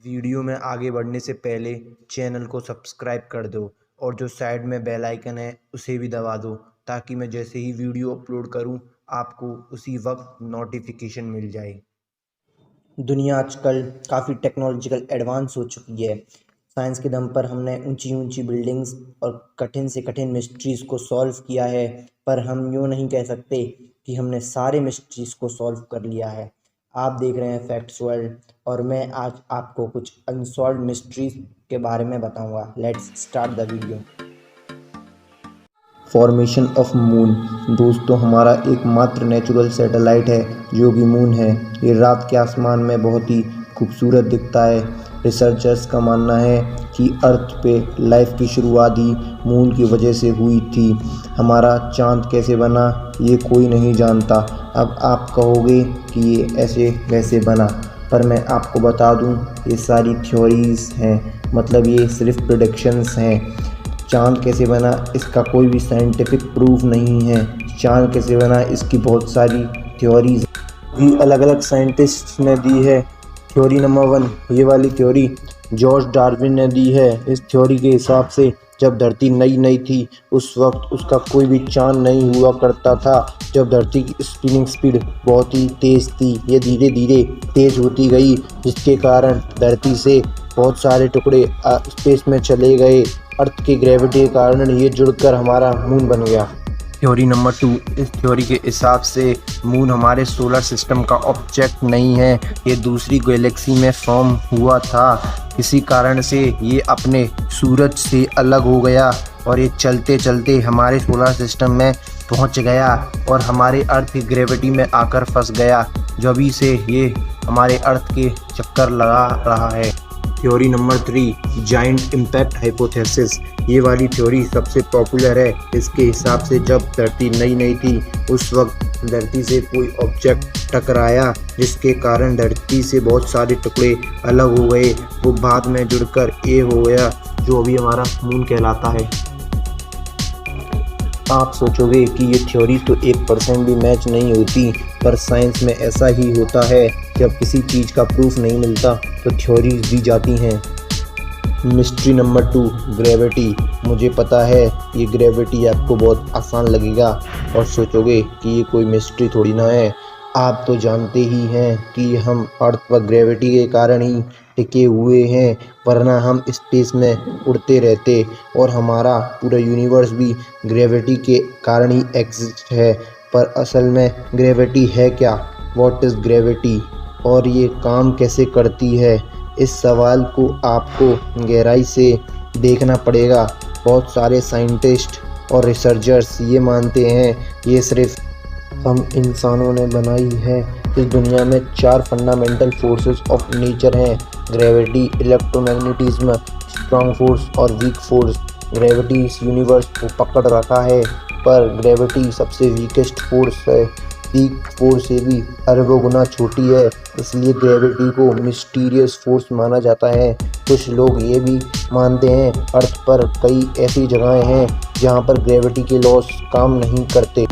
Video में आगे बढ़ने से पहले चैनल को सब्सक्राइब कर दो और जो साइड में बेल आइकन है उसे भी दबा दो ताकि मैं जैसे ही वीडियो अपलोड करूं आपको उसी वक्त नोटिफिकेशन मिल जाए। दुनिया आजकल काफ़ी टेक्नोलॉजिकल एडवांस हो चुकी है। साइंस के दम पर हमने ऊंची ऊंची बिल्डिंग्स और कठिन से कठिन मिस्ट्रीज़ को सॉल्व किया है, पर हम यूँ नहीं कह सकते कि हमने सारे मिस्ट्रीज़ को सॉल्व कर लिया है। आप देख रहे हैं फैक्ट्स वर्ल्ड और मैं आज आपको कुछ अनसॉल्व्ड मिस्ट्रीज़ के बारे में बताऊंगा। Let's start the video. Formation of moon. दोस्तों, हमारा एकमात्र नेचुरल सैटेलाइट है जो कि मून है। ये रात के आसमान में बहुत ही खूबसूरत दिखता है। रिसर्चर्स का मानना है कि अर्थ पे लाइफ की शुरुआत ही मून की वजह से हुई थी। हमारा चांद कैसे बना ये कोई नहीं जानता। अब आप कहोगे कि ये ऐसे वैसे बना, पर मैं आपको बता दूं ये सारी थ्योरीज हैं, मतलब ये सिर्फ प्रेडिक्शंस हैं। चाँद कैसे बना इसका कोई भी साइंटिफिक प्रूफ नहीं है। चाँद कैसे बना इसकी बहुत सारी थ्योरीज भी अलग अलग साइंटिस्ट ने दी है। थ्योरी नंबर 1, ये वाली थ्योरी जॉर्ज डार्विन ने दी है। इस थ्योरी के हिसाब से जब धरती नई नई थी उस वक्त उसका कोई भी चांद नहीं हुआ करता था। जब धरती की स्पिनिंग स्पीड बहुत ही तेज़ थी, ये धीरे धीरे तेज़ होती गई, जिसके कारण धरती से बहुत सारे टुकड़े स्पेस में चले गए। अर्थ की ग्रेविटी के कारण ये जुड़कर हमारा मून बन गया। थ्योरी नंबर 2, इस थ्योरी के हिसाब से मून हमारे सोलर सिस्टम का ऑब्जेक्ट नहीं है, ये दूसरी गैलेक्सी में फॉर्म हुआ था। किसी कारण से ये अपने सूरज से अलग हो गया और ये चलते चलते हमारे सोलर सिस्टम में पहुंच गया और हमारे अर्थ की ग्रेविटी में आकर फंस गया, जभी से ये हमारे अर्थ के चक्कर लगा रहा है। Theory number 3, giant impact hypothesis. ये वाली थ्योरी सबसे पॉपुलर है। इसके हिसाब से जब धरती नई नई थी उस वक्त धरती से कोई ऑब्जेक्ट टकराया, जिसके कारण धरती से बहुत सारे टुकड़े अलग हो गए। वो बाद में जुड़कर ये हो गया जो अभी हमारा मून कहलाता है। आप सोचोगे कि ये थ्योरी तो 1% भी मैच नहीं होती, पर साइंस में ऐसा ही होता है। जब किसी चीज़ का प्रूफ नहीं मिलता तो थ्योरीज दी जाती हैं। Mystery number 2, gravity. मुझे पता है ये ग्रेविटी आपको बहुत आसान लगेगा और सोचोगे कि ये कोई मिस्ट्री थोड़ी ना है। आप तो जानते ही हैं कि हम अर्थ पर ग्रेविटी के कारण ही टिके हुए हैं, वरना हम स्पेस में उड़ते रहते और हमारा पूरा यूनिवर्स भी ग्रेविटी के कारण ही एग्जिस्ट है। पर असल में ग्रेविटी है क्या? व्हाट इज़ ग्रेविटी और ये काम कैसे करती है? इस सवाल को आपको गहराई से देखना पड़ेगा। बहुत सारे साइंटिस्ट और रिसर्चर्स ये मानते हैं ये सिर्फ हम इंसानों ने बनाई है। इस दुनिया में 4 फंडामेंटल फोर्सेस ऑफ नेचर हैं: ग्रेविटी, इलेक्ट्रोमैग्नेटिज्म, स्ट्रॉन्ग फोर्स और वीक फोर्स। ग्रेविटी इस यूनिवर्स को पकड़ रखा है, पर ग्रेविटी सबसे वीकेस्ट फोर्स है। वीक फोर्स से भी अरबों गुना छोटी है, इसलिए ग्रेविटी को मिस्टीरियस फोर्स माना जाता है। कुछ लोग ये भी मानते हैं अर्थ पर कई ऐसी जगहें हैं जहाँ पर ग्रेविटी के लॉस काम नहीं करते।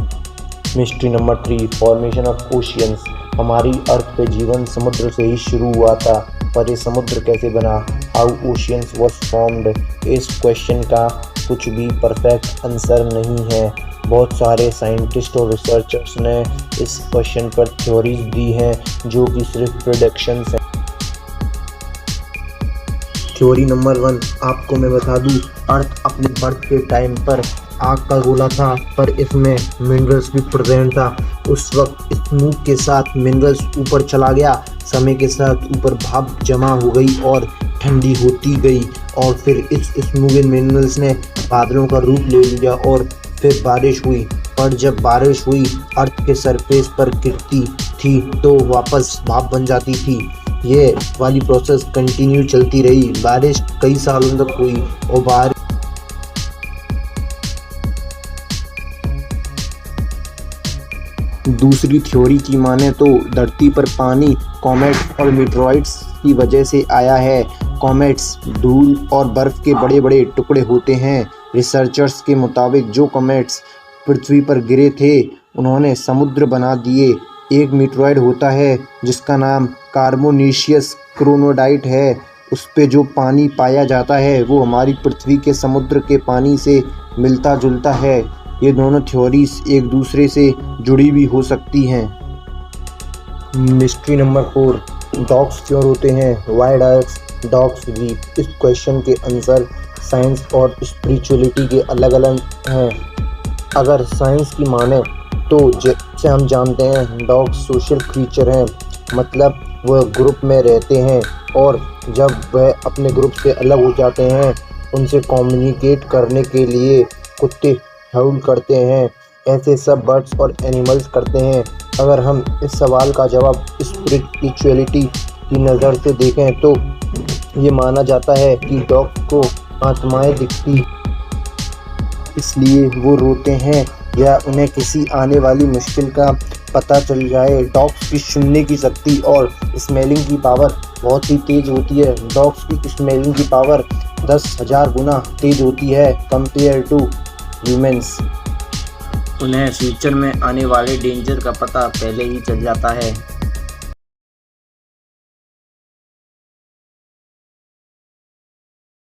Mystery number 3, formation of oceans. हमारी अर्थ पे जीवन समुद्र से ही शुरू हुआ था, पर ये समुद्र कैसे बना? How oceans was formed? इस क्वेश्चन का कुछ भी परफेक्ट आंसर नहीं है। बहुत सारे साइंटिस्ट और रिसर्चर्स ने इस क्वेश्चन पर थ्योरीज दी हैं जो कि सिर्फ प्रेडिक्शंस हैं। थ्योरी नंबर 1, आपको मैं बता दूं, अर्थ अपने बर्थ के टाइम पर आग का गोला था, पर इसमें मिनरल्स भी प्रेजेंट था। उस वक्त स्मूग के साथ मिनरल्स ऊपर चला गया, समय के साथ ऊपर भाप जमा हो गई और ठंडी होती गई, और फिर इस स्मूग मिनरल्स ने बादलों का रूप ले लिया और फिर बारिश हुई। पर जब बारिश हुई अर्थ के सरफेस पर गिरती थी तो वापस भाप बन जाती थी। ये वाली प्रोसेस कंटिन्यू चलती रही। बारिश कई सालों तक हुई और बारिश दूसरी थ्योरी की माने तो धरती पर पानी कॉमेट और मीटरॉइड्स की वजह से आया है। कॉमेट्स धूल और बर्फ़ के बड़े बड़े टुकड़े होते हैं। रिसर्चर्स के मुताबिक जो कॉमेट्स पृथ्वी पर गिरे थे उन्होंने समुद्र बना दिए। एक मीटरॉइड होता है जिसका नाम कार्बोनेशियस क्रोनोडाइट है, उस पे जो पानी पाया जाता है वो हमारी पृथ्वी के समुद्र के पानी से मिलता जुलता है। ये दोनों थ्योरीज एक दूसरे से जुड़ी भी हो सकती हैं। मिस्ट्री नंबर 4, डॉग्स क्यों रोते हैं? Why does dogs weep? इस क्वेश्चन के आंसर साइंस और स्पिरिचुअलिटी के अलग अलग हैं। अगर साइंस की माने तो जैसे हम जानते हैं डॉग्स सोशल क्रीचर हैं, मतलब वह ग्रुप में रहते हैं और जब वह अपने ग्रुप से अलग हो जाते हैं उनसे कम्युनिकेट करने के लिए कुत्ते हाउल करते हैं। ऐसे सब बर्ड्स और एनिमल्स करते हैं। अगर हम इस सवाल का जवाब स्पिरिचुअलिटी की नज़र से देखें तो ये माना जाता है कि डॉग को आत्माएं दिखती, इसलिए वो रोते हैं या उन्हें किसी आने वाली मुश्किल का पता चल जाए। डॉग्स की सुनने की शक्ति और स्मेलिंग की पावर बहुत ही तेज़ होती है। डॉग्स की स्मेलिंग की पावर 10,000 गुना तेज़ होती है कंपेयर टू ह्यूमंस। उन्हें फ्यूचर में आने वाले डेंजर का पता पहले ही चल जाता है।